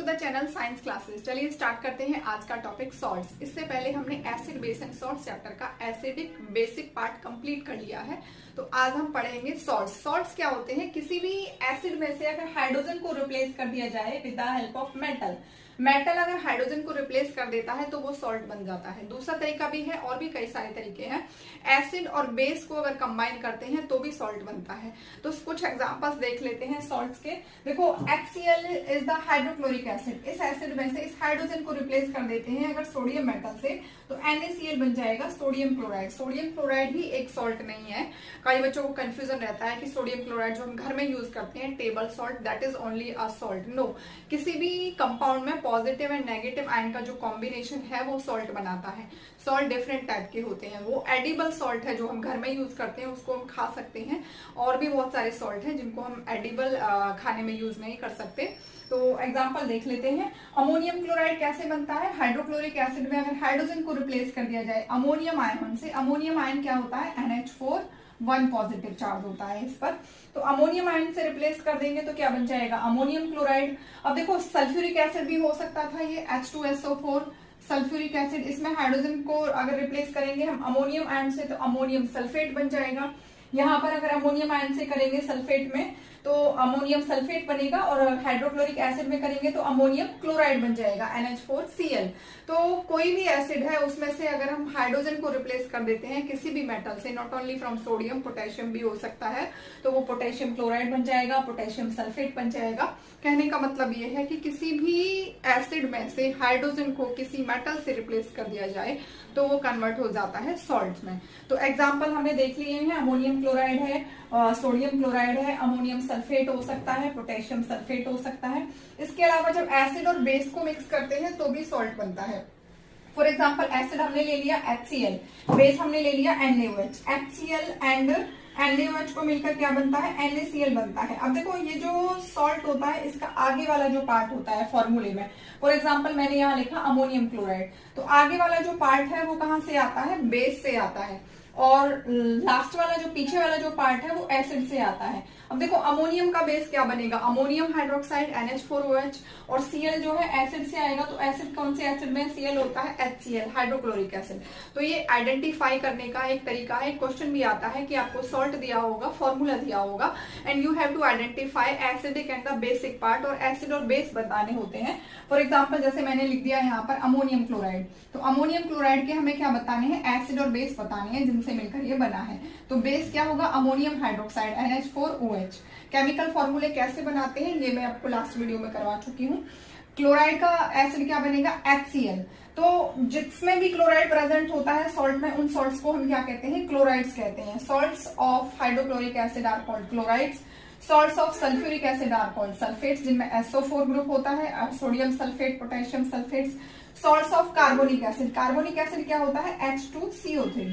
To the channel science classes. चलिए start करते हैं आज का टॉपिक सॉल्ट्स। इससे पहले हमने acid base and salts chapter का एसिडिक बेसिक पार्ट कंप्लीट कर लिया है। तो आज हम पढ़ेंगे सॉल्ट्स। सॉल्ट्स क्या होते हैं? किसी भी एसिड में से अगर हाइड्रोजन को रिप्लेस कर दिया जाए with the help of metal अगर हाइड्रोजन को रिप्लेस कर देता है तो वो सॉल्ट बन जाता है। दूसरा तरीका भी है और भी कई सारे तरीके हैं। एसिड और बेस को अगर कंबाइन करते हैं तो भी सॉल्ट बनता है। तो कुछ एग्जांपल्स देख लेते हैं सॉल्ट्स के। देखो HCl is the hydrochloric acid. इस एसिड में से इस हाइड्रोजन को रिप्लेस कर देते हैं अगर सोडियम मेटल से तो NaCl बन जाएगा सोडियम क्लोराइड। सोडियम क्लोराइड ही एक सॉल्ट नहीं है। कई बच्चों को कंफ्यूजन रहता है कि सोडियम क्लोराइड जो हम घर में यूज करते हैं table salt that is only a salt. No, किसी भी कंपाउंड में पॉजिटिव एंड नेगेटिव आयन का जो कॉम्बिनेशन है वो सॉल्ट बनाता है। सॉल्ट डिफरेंट टाइप के होते हैं। वो एडिबल सॉल्ट है जो हम घर में यूज करते हैं, उसको हम खा सकते हैं। और भी बहुत सारे सॉल्ट हैं जिनको हम एडिबल खाने में यूज नहीं कर सकते। तो एग्जांपल देख लेते हैं। अमोनियम क्लोराइड कैसे बनता है? हाइड्रोक्लोरिक एसिड में अगर हाइड्रोजन को रिप्लेस कर दिया जाए अमोनियम आयन से। अमोनियम आयन क्या होता है? NH4 1 पॉजिटिव चार्ज होता है इस पर। तो अमोनियम आयन से रिप्लेस कर देंगे तो क्या बन जाएगा? Ammonium chloride. अब देखो सल्फ्यूरिक एसिड भी हो सकता था ये H2SO4 सल्फ्यूरिक एसिड। इसमें हाइड्रोजन को अगर रिप्लेस करेंगे हम अमोनियम आयन से तो अमोनियम सल्फेट बन जाएगा। यहाँ पर अगर अमोनियम आयन से करेंगे सल्फेट में तो अमोनियम सल्फेट बनेगा और हाइड्रोक्लोरिक एसिड में करेंगे तो अमोनियम क्लोराइड बन जाएगा NH4Cl। तो कोई भी एसिड है उसमें से अगर हम हाइड्रोजन को रिप्लेस कर देते हैं किसी भी मेटल से, not only from sodium, potassium भी हो सकता है, तो वो पोटेशियम क्लोराइड बन जाएगा, पोटेशियम सल्फेट बन जाएगा। कहने का मतलब ये है कि किसी भी एसिड में से हाइड्रोजन को किसी मेटल से रिप्लेस कर दिया जाए तो वो कन्वर्ट हो जाता है सॉल्ट में। तो एग्जाम्पल हमने देख लिए हैं। अमोनियम क्लोराइड है, सोडियम क्लोराइड है, अमोनियम सल्फेट हो सकता है, पोटेशियम सल्फेट हो सकता है। इसके अलावा जब एसिड और बेस को मिक्स करते हैं तो भी सॉल्ट बनता है। फॉर एग्जाम्पल एसिड हमने ले लिया HCl, बेस हमने ले लिया NaOH। HCl एंड NaOH को मिलकर क्या बनता है? NaCl बनता है। अब देखो ये जो सॉल्ट होता है इसका आगे वाला जो पार्ट होता है फॉर्मूले में, फॉर एग्जाम्पल मैंने यहाँ लिखा अमोनियम क्लोराइड, तो आगे वाला जो पार्ट है वो कहाँ से आता है? बेस से आता है। और लास्ट वाला जो पीछे वाला जो पार्ट है वो एसिड से आता है। अब देखो अमोनियम का बेस क्या बनेगा? अमोनियम हाइड्रोक्साइड NH4OH और Cl जो है एसिड से आएगा। तो एसिड कौन से एसिड में? Cl होता है HCl हाइड्रोक्लोरिक एसिड। तो ये आइडेंटिफाई करने का एक तरीका है। क्वेश्चन भी आता है कि आपको सॉल्ट दिया होगा, फॉर्मूला दिया होगा and you have to identify acidic and the basic part, और एसिड और बेस बताने होते हैं। फॉर एग्जाम्पल जैसे मैंने लिख दिया यहाँ पर अमोनियम क्लोराइड, तो अमोनियम क्लोराइड के हमें क्या बताने हैं? एसिड और बेस बताने हैं जिनसे मिलकर ये बना है। तो बेस क्या होगा? Ammonium hydroxide NH4OH। केमिकल फॉर्मूले कैसे बनाते हैं ये मैं आपको लास्ट वीडियो में करवा चुकी हूँ। क्लोराइड का एसिड क्या बनेगा? HCl। तो जिसमें भी क्लोराइड प्रेजेंट होता है सॉल्ट में उन सॉल्ट्स को हम क्या कहते हैं? क्लोराइड्स कहते हैं। Salts of hydrochloric acid are called chlorides. Salts of sulphuric acid are called sulphates जिनमें SO4 ग्रुप होता है, sodium sulphate, potassium sulphates. Salts of carbonic acid, carbonic acid क्या होता है? H2CO3।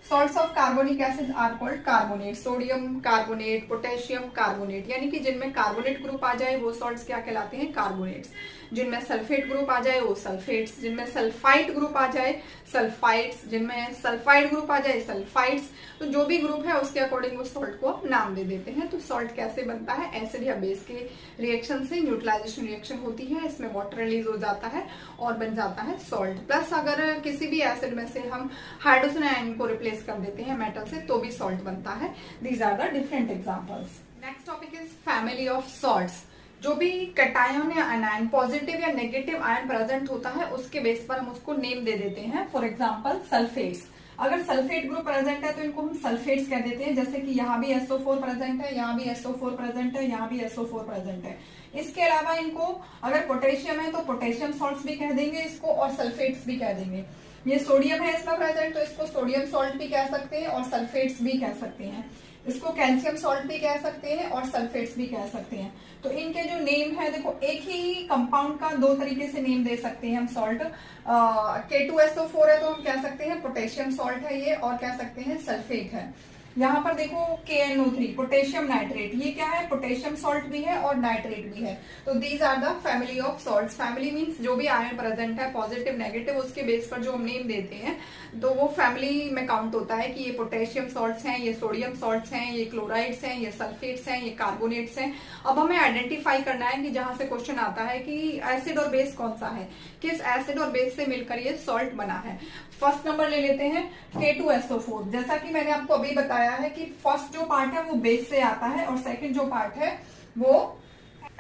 Salts of carbonic acid are called carbonate, sodium carbonate, potassium carbonate, यानी कि जिनमें carbonate group आ जाए वो सॉल्ट्स क्या कहलाते हैं? कार्बोनेट्स। जिनमें सल्फेट ग्रुप आ जाए वो सल्फेट्स, जिनमें सल्फाइड ग्रुप आ जाए सल्फाइड्स, जिनमें सल्फाइड ग्रुप आ जाए सल्फाइड्स। तो जो भी ग्रुप है उसके अकॉर्डिंग वो सॉल्ट को आप नाम दे देते हैं। तो सॉल्ट कैसे बनता है? एसिड या बेस के रिएक्शन से न्यूट्रलाइजेशन रिएक्शन होती है, इसमें वाटर रिलीज हो जाता है और बन जाता है सॉल्ट। प्लस अगर किसी भी एसिड में से हम हाइड्रोजन आयन को रिप्लेस कर देते हैं मेटल से तो भी सॉल्ट बनता है। These are the different examples. Next topic is family of salts. जो भी कैटायन या अनायन, पॉजिटिव या नेगेटिव आयन प्रेजेंट होता है उसके बेस पर हम उसको नेम दे देते हैं। फॉर एग्जांपल सल्फेट्स, अगर सल्फेट ग्रुप प्रेजेंट है तो इनको हम सल्फेट्स कह देते हैं। जैसे कि यहाँ भी SO4 प्रेजेंट है, यहाँ भी SO4 प्रेजेंट है, यहाँ भी SO4 प्रेजेंट है। इसके अलावा इनको अगर पोटेशियम है तो पोटेशियम सॉल्ट्स भी कह देंगे इसको और सल्फेट्स भी कह देंगे। ये सोडियम है इसमें प्रेजेंट तो इसको सोडियम सॉल्ट भी कह सकते हैं और सल्फेट्स भी कह सकते हैं। इसको कैल्शियम सॉल्ट भी कह सकते हैं और सल्फेट्स भी कह सकते हैं। तो इनके जो नेम है देखो, एक ही कंपाउंड का दो तरीके से नेम दे सकते हैं हम सॉल्ट। K2SO4 है तो हम कह सकते हैं पोटेशियम सॉल्ट है ये, और कह सकते हैं सल्फेट है। यहाँ पर देखो KNO3 पोटेशियम नाइट्रेट, ये क्या है, पोटेशियम सॉल्ट भी है और नाइट्रेट भी है। तो these are the family of salts. Family means जो भी आयन प्रेजेंट है पॉजिटिव नेगेटिव उसके बेस पर जो हम नेम देते हैं तो वो फैमिली में काउंट होता है कि ये पोटेशियम सॉल्ट्स हैं, ये सोडियम सॉल्ट्स हैं, ये क्लोराइड्स हैं, ये सल्फेट्स हैं, ये कार्बोनेट्स हैं। अब हमें आइडेंटिफाई करना है कि जहां से क्वेश्चन आता है कि एसिड और बेस कौन सा है, किस एसिड और बेस से मिलकर ये सॉल्ट बना है। फर्स्ट नंबर ले लेते हैं K2SO4। जैसा कि मैंने आपको अभी बताया है कि फर्स्ट जो पार्ट है वो बेस से आता है और सेकंड जो पार्ट है वो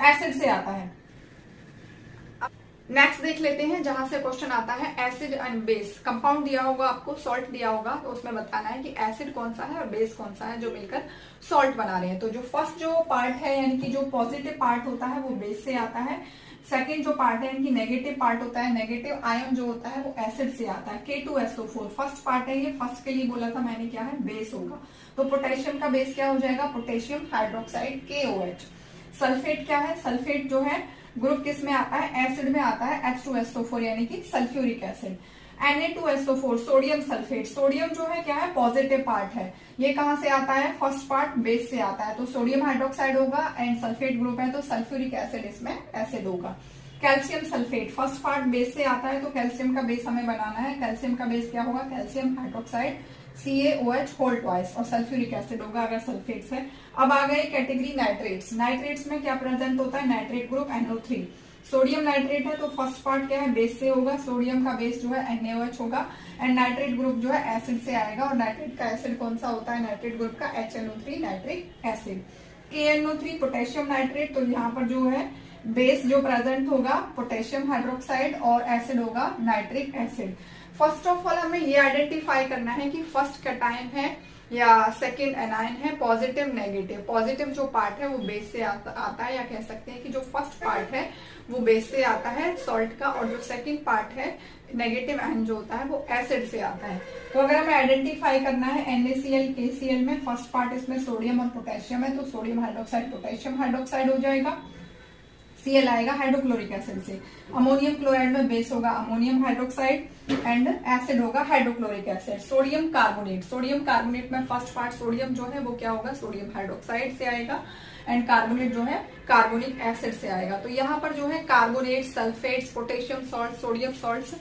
एसिड से आता है। नेक्स्ट देख लेते हैं जहां से क्वेश्चन आता है एसिड एंड बेस। कंपाउंड दिया होगा आपको, सॉल्ट दिया होगा, तो उसमें बताना है कि एसिड कौन सा है और बेस कौन सा है जो मिलकर सॉल्ट बना रहे हैं। तो जो फर्स्ट जो पार्ट है यानी कि जो पॉजिटिव पार्ट होता है वो बेस से आता है। सेकेंड जो पार्ट है यानी कि नेगेटिव पार्ट होता है, नेगेटिव आयन जो होता है वो एसिड से आता है। K2SO4 फर्स्ट पार्ट है, ये फर्स्ट के लिए बोला था मैंने क्या है, बेस होगा। तो पोटेशियम का बेस क्या हो जाएगा, पोटेशियम हाइड्रोक्साइड KOH। सल्फेट क्या है, सल्फेट जो है ग्रुप किस में आता है, एसिड में आता है H2SO4 यानी कि sulphuric acid. Na2SO4 sodium sulphate, sodium जो है क्या है, पॉजिटिव पार्ट है। ये कहां से आता है, फर्स्ट पार्ट बेस से आता है, तो सोडियम हाइड्रोक्साइड होगा एंड सल्फेट ग्रुप है तो सल्फ्यूरिक एसिड इसमें एसिड होगा। Calcium sulphate first part base से आता है तो कैल्शियम का बेस हमें बनाना है। कैल्शियम का बेस क्या होगा, calcium hydroxide CaOH whole twice और सल्फ्यूरिक एसिड होगा अगर सल्फेट्स है। अब आ गए कैटेगरी नाइट्रेट्स। नाइट्रेट्स में क्या प्रेजेंट होता है, nitrate group NO3। Sodium nitrate है तो फर्स्ट पार्ट क्या है, बेस से होगा, सोडियम का बेस जो है NaOH होगा एंड नाइट्रेट ग्रुप जो है एसिड से आएगा। और नाइट्रेट का एसिड कौन सा होता है, नाइट्रेट ग्रुप का HNO3 nitric acid. KNO3 potassium nitrate, तो यहाँ पर जो है बेस जो प्रेजेंट होगा पोटेशियम हाइड्रोक्साइड और एसिड होगा nitric acid. First of all हमें ये आइडेंटिफाई करना है कि फर्स्ट कैटायन है या सेकंड एनायन है, पॉजिटिव नेगेटिव। पॉजिटिव जो पार्ट है वो बेस से आता है या कह सकते हैं कि जो फर्स्ट पार्ट है वो बेस से आता है सॉल्ट का और जो सेकंड पार्ट है नेगेटिव आयन जो होता है वो एसिड से आता है। तो अगर हमें आइडेंटिफाई करना है NaCl KCl में फर्स्ट पार्ट इसमें सोडियम और पोटेशियम है तो सोडियम हाइड्रोक्साइड पोटेशियम हाइड्रोक्साइड हो जाएगा। Cl आएगा हाइड्रोक्लोरिक एसिड से। अमोनियम क्लोराइड में बेस होगा अमोनियम हाइड्रोक्साइड एंड एसिड होगा hydrochloric acid. Sodium carbonate, sodium carbonate में फर्स्ट पार्ट सोडियम जो है वो क्या होगा, सोडियम हाइड्रोक्साइड से आएगा एंड कार्बोनेट जो है कार्बोनिक एसिड से आएगा। तो यहाँ पर जो है carbonate, sulphates, potassium salt, sodium salts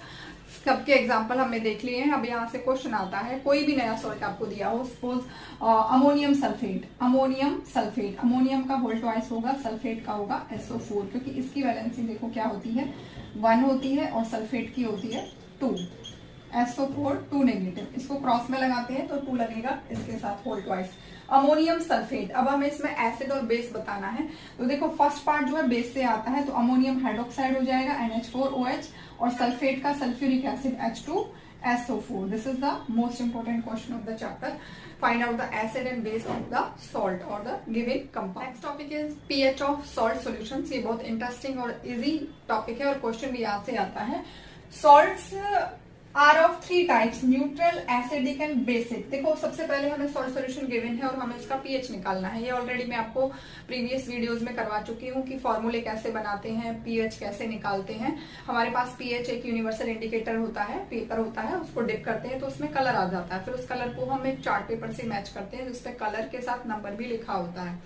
सबके एग्जाम्पल हमने देख लिए हैं। अब यहाँ से क्वेश्चन आता है, कोई भी नया सॉल्ट आपको दिया हो, suppose ammonium sulphate, ammonium sulphate, ammonium का होल ट्वाइस होगा, सल्फेट का होगा SO4 क्योंकि इसकी वैलेंसी देखो क्या होती है 1 होती है और सल्फेट की होती है 2। SO4 2 नेगेटिव, इसको क्रॉस में लगाते हैं तो 2 लगेगा इसके साथ होल ट्वाइस। अमोनियम सल्फेट, अब हमें इसमें एसिड और बेस बताना है तो देखो फर्स्ट पार्ट जो है बेस से आता है तो अमोनियम हाइड्रोक्साइड हो जाएगा NH4OH और सल्फेट का sulphuric acid H2SO4। This is the most important question of the chapter, find out the acid and base of the salt और the given compound. Next topic is pH of salt solutions. ये बहुत interesting और easy topic है और question भी यहाँ से आता है। Salts are of 3 types, neutral, acidic and basic. देखो सबसे पहले हमें सॉल्ट सॉल्यूशन गिवन है और हमें उसका pH निकालना है। ये ऑलरेडी मैं आपको प्रीवियस वीडियोस में करवा चुकी हूँ कि फॉर्मूले कैसे बनाते हैं, pH कैसे निकालते हैं। हमारे पास pH एक यूनिवर्सल इंडिकेटर होता है, पेपर होता है, उसको डिप करते हैं तो उसमें कलर आ जाता है। फिर उस कलर को हम एक चार्ट पेपर से मैच करते हैं जिसपे कलर के साथ नंबर भी लिखा होता है।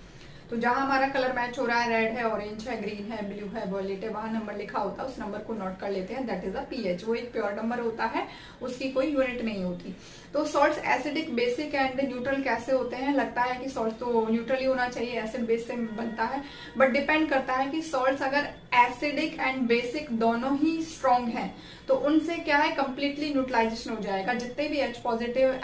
तो जहां हमारा कलर मैच हो रहा है, रेड है, ऑरेंज है, ग्रीन है, ब्लू है, वॉयलेट है, वहां नंबर लिखा होता है, उस नंबर को नोट कर लेते हैं, दैट इज अ pH। वो एक प्योर नंबर होता है, उसकी कोई यूनिट नहीं होती। तो salts acidic, basic and neutral कैसे होते हैं, लगता है कि सॉल्ट तो न्यूट्रल ही होना चाहिए, एसिड बेस से बनता है, बट डिपेंड करता है कि सॉल्ट्स अगर एसिडिक एंड बेसिक दोनों ही स्ट्रॉन्ग हैं तो उनसे क्या है, कंप्लीटली न्यूट्रलाइजेशन हो जाएगा। जितने भी H पॉजिटिव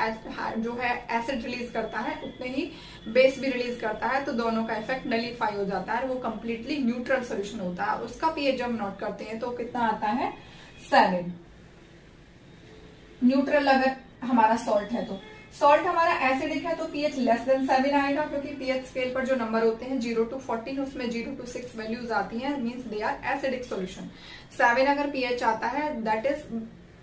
जो है एसिड रिलीज करता है उतने ही बेस भी रिलीज करता है, तो दोनों का इफेक्ट नलीफाई हो जाता है, वो कंप्लीटली न्यूट्रल सोल्यूशन होता है। उसका pH जब नोट करते हैं तो कितना आता है 7। न्यूट्रल अगर हमारा सॉल्ट है तो, सॉल्ट हमारा एसिडिक है तो pH लेस देन 7 आएगा क्योंकि pH स्केल पर जो नंबर होते हैं 0 to 14 उसमें 0 to 6 वैल्यूज आती हैं, means they are acidic solution. 7 अगर pH आता है दैट इज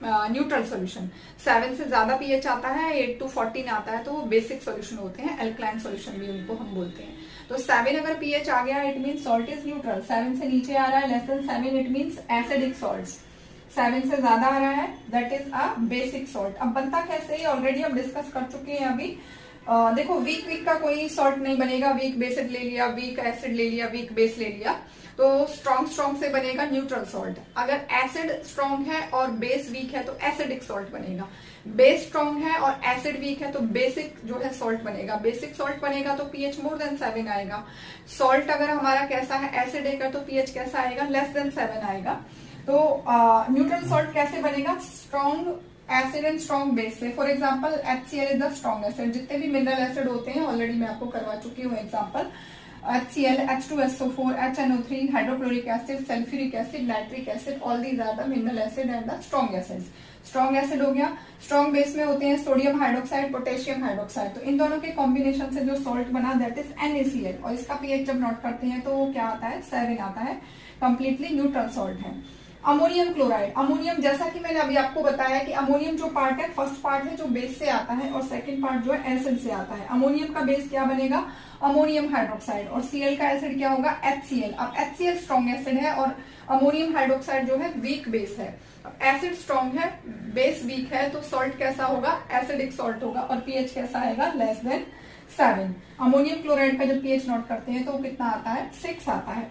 न्यूट्रल सॉल्यूशन। 7 से ज्यादा pH आता है, 8 to 14 आता है तो वो बेसिक सॉल्यूशन होते हैं, एल्कलाइन सॉल्यूशन भी उनको हम बोलते हैं। तो 7 अगर pH आ गया it means salt is neutral. 7 से नीचे आ रहा है less than 7 it means acidic salts. 7 से ज्यादा आ रहा है that is a basic salt. अब बनता कैसे, ऑलरेडी हम डिस्कस कर चुके हैं अभी। देखो वीक वीक का कोई सॉल्ट नहीं बनेगा। वीक बेसिड ले लिया, वीक एसिड ले लिया, वीक बेस ले लिया, तो स्ट्रॉन्ग से बनेगा न्यूट्रल सॉल्ट। अगर एसिड स्ट्रॉन्ग है और बेस वीक है तो एसिडिक सॉल्ट बनेगा। बेस स्ट्रॉन्ग है और एसिड वीक है तो बेसिक जो है सॉल्ट बनेगा। बेसिक सॉल्ट बनेगा तो पीएच मोर देन 7 आएगा। सॉल्ट अगर हमारा कैसा है, एसिडिक है, तो पीएच कैसा आएगा, लेस देन 7 आएगा। तो न्यूट्रल सॉल्ट कैसे बनेगा, strong acid and strong base से। For example HCl is the strong acid. जितने भी मिनरल एसिड होते हैं ऑलरेडी मैं आपको करवा चुकी हूँ example. HCl, H2SO4, HNO3, hydrochloric acid, sulphuric acid, nitric acid, all these are the mineral acid and the strong acids. Strong acid हो गया। स्ट्रॉन्ग बेस में होते हैं सोडियम हाइड्रोक्साइड, पोटेशियम हाइड्रोक्साइड। तो इन दोनों के कॉम्बिनेशन से जो सॉल्ट बना दैट इज NaCl, और इसका पीएच जब नोट करते हैं तो क्या आता है, 7 आता है। कंप्लीटली न्यूट्रल सॉल्ट है। अमोनियम क्लोराइड, अमोनियम जैसा कि मैंने अभी आपको बताया कि अमोनियम जो पार्ट है, फर्स्ट पार्ट है जो बेस से आता है और सेकंड पार्ट जो है एसिड से आता है। अमोनियम का बेस क्या बनेगा, अमोनियम हाइड्रोक्साइड, और Cl का एसिड क्या होगा, HCl। अब HCl स्ट्रॉन्ग एसिड है और अमोनियम हाइड्रोक्साइड जो है वीक बेस है। अब एसिड स्ट्रॉन्ग है, बेस वीक है, तो सॉल्ट कैसा होगा, एसिडिक सॉल्ट होगा, और पीएच कैसा आएगा, लेस देन 7। अमोनियम क्लोराइड का जब पीएच नोट करते हैं तो कितना आता है, 6 आता है।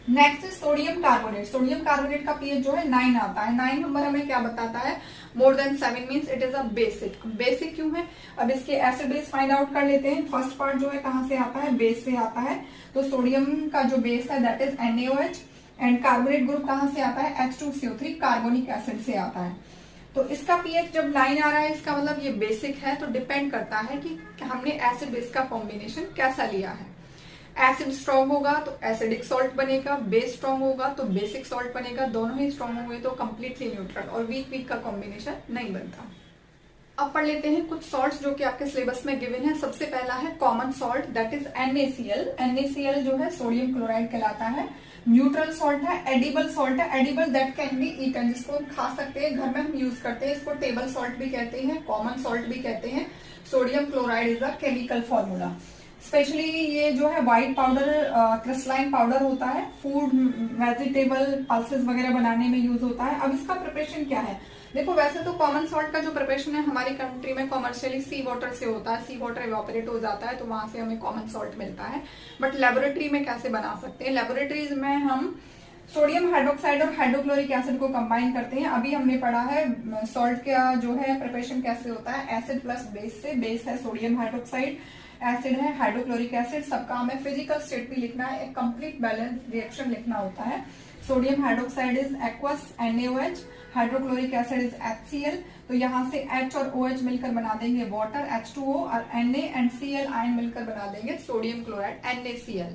Next sodium carbonate. Sodium carbonate का पीएच जो है 9 आता है। 9 नंबर हमें क्या बताता है, more than 7 means it is a basic. Basic क्यों है, अब इसके एसिड बेस फाइंड आउट कर लेते हैं। फर्स्ट पार्ट जो है कहां से आता है, बेस से आता है। तो सोडियम का जो बेस है that is NaOH, and carbonate group कहां से आता है, H2CO3, कार्बोनिक एसिड से आता है। तो इसका पीएच जब 9 आ रहा है, इसका मतलब ये बेसिक है। तो डिपेंड करता है कि हमने एसिड बेस का कॉम्बिनेशन कैसा लिया है। एसिड स्ट्रॉन्ग होगा तो एसिडिक सॉल्ट बनेगा, बेस स्ट्रॉन्ग होगा तो बेसिक सॉल्ट बनेगा। दोनों ही स्ट्रॉन्ग होंगे तो कंप्लीटली न्यूट्रल, और वीक वीक का कॉम्बिनेशन नहीं बनता। अब पढ़ लेते हैं कुछ सॉल्ट्स जो कि आपके सिलेबस में गिवन है। सबसे पहला है common salt that is NaCl। NaCl जो है सोडियम क्लोराइड कहलाता है। न्यूट्रल सॉल्ट है, एडिबल सॉल्ट है। Edible that can be eaten, जिसको हम खा सकते हैं, घर में हम यूज करते हैं। इसको टेबल सॉल्ट भी कहते हैं, कॉमन सॉल्ट भी कहते हैं। Sodium chloride is a chemical formula. Specially ये जो है व्हाइट पाउडर, क्रिस्टलाइन पाउडर होता है, फूड, वेजिटेबल पल्सेस वगैरह बनाने में यूज होता है। अब इसका प्रिपरेशन क्या है, देखो वैसे तो कॉमन सॉल्ट का जो प्रिपरेशन है हमारी कंट्री में कॉमर्शियली सी वाटर से होता है। सी वाटर इवेपोरेट हो जाता है तो वहां से हमें कॉमन सॉल्ट मिलता है। बट लेबोरेटरी में कैसे बना सकते हैं, लेबोरेटरीज में हम सोडियम हाइड्रोक्साइड और हाइड्रोक्लोरिक एसिड को कंबाइन करते हैं। अभी हमने पढ़ा है सॉल्ट का जो है प्रिपरेशन कैसे होता है, एसिड प्लस बेस से। बेस है सोडियम हाइड्रोक्साइड, एसिड है हाइड्रोक्लोरिक एसिड। सबका हमें फिजिकल स्टेट भी लिखना है, एक कंप्लीट बैलेंस रिएक्शन लिखना होता है। Sodium hydroxide is aqueous NaOH, hydrochloric acid is HCl। तो यहाँ से H और OH मिलकर बना देंगे वाटर, H2O, और Na एंड Cl आयन मिलकर बना देंगे सोडियम क्लोराइड NaCl।